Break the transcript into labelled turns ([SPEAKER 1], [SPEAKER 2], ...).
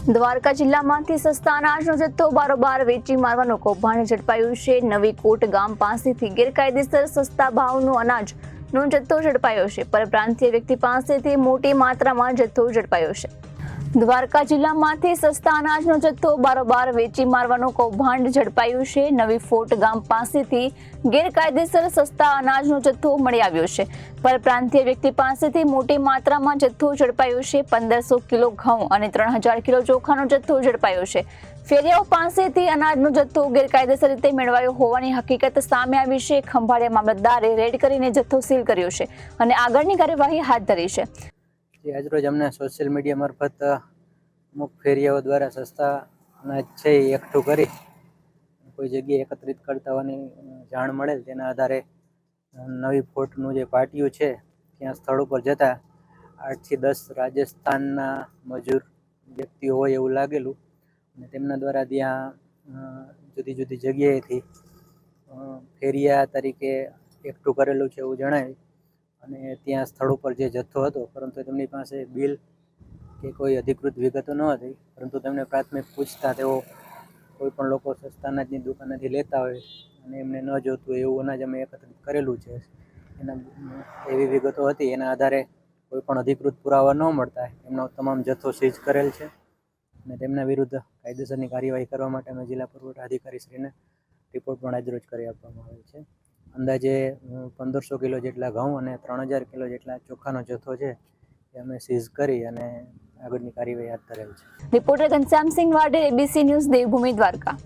[SPEAKER 1] દ્વારકા જિલ્લામાંથી સસ્તા અનાજનો જથ્થો બારોબાર વેચી મારવાનું કૌભાંડ ઝડપાયું છે। નવી કોટ ગામ પાસેથી ગેરકાયદેસર સસ્તા ભાવનું અનાજનો જથ્થો ઝડપાયો છે। પરપ્રાંતીય વ્યક્તિ પાસેથી મોટી માત્રામાં જથ્થો ઝડપાયો છે। દ્વારકા જિલ્લામાંથી સસ્તા અનાજનો જથ્થો બારોબાર વેચી મારવાનું કૌભાંડ ઝડપાયું છે। નવી ફોર્ટ ગામ પાસેથી ગેરકાયદેસર સસ્તા અનાજનો જથ્થો મળી આવ્યો છે। પરપ્રાંતીય વ્યક્તિ પાસેથી મોટી માત્રામાં જથ્થો ઝડપાયો છે। 1500 કિલો ઘઉં અને 3000 કિલો ચોખાનો જથ્થો ઝડપાયો છે। ફેરિયાઓ પાસેથી અનાજનો જથ્થો ગેરકાયદેસર રીતે મેળવાયો હોવાની હકીકત સામે આવી છે। ખંભાળિયા મામલતદારે રેડ કરીને જથ્થો સીલ કર્યો છે અને આગળની કાર્યવાહી હાથ ધરી છે।
[SPEAKER 2] આજરોજ અમને સોશિયલ મીડિયા મારફત અમુક ફેરિયાઓ દ્વારા સસ્તા અનાજ છે એ એકઠું કરી કોઈ જગ્યાએ એકત્રિત કરતા હોવાની જાણ મળેલ। તેના આધારે નવી ફોર્ટનું જે પાટિયું છે ત્યાં સ્થળ ઉપર જતા 8 થી 10 રાજસ્થાનના મજૂર વ્યક્તિઓ હોય એવું લાગેલું અને તેમના દ્વારા ત્યાં જુદી જુદી જગ્યાએથી ફેરિયા તરીકે એકઠું કરેલું છે એવું જણાય અને ત્યાં સ્થળ ઉપર જે જથ્થો હતો પરંતુ તેમની પાસે બિલ કે કોઈ અધિકૃત વિગતો ન હતી, પરંતુ તેમને પ્રાથમિક પૂછતા તેઓ કોઈ પણ લોકો સસ્તા અનાજની દુકાનેથી લેતા હોય અને એમને ન જોતું હોય એવું અનાજ અમે એકત્રિત કરેલું છે। એના એવી વિગતો હતી, એના આધારે કોઈ પણ અધિકૃત પુરાવા ન મળતા એમનો તમામ જથ્થો સીઝ કરેલ છે અને તેમના વિરુદ્ધ કાયદેસરની કાર્યવાહી કરવા માટે અમે જિલ્લા પુરવઠા અધિકારીશ્રીને રિપોર્ટ પણ આજરોજ કરી આપવામાં આવેલ છે। અંદાજે 1500 કિલો જેટલા ઘઉં અને 3000 કિલો જેટલા ચોખાનો જથ્થો છે એ અમે સીઝ કરી અને આગળની કાર્યવાહી હાથ ધરેલ છે।
[SPEAKER 1] Reporter Ghanshyamsinh Vader, ABC news, Devbhumi, Dwarka.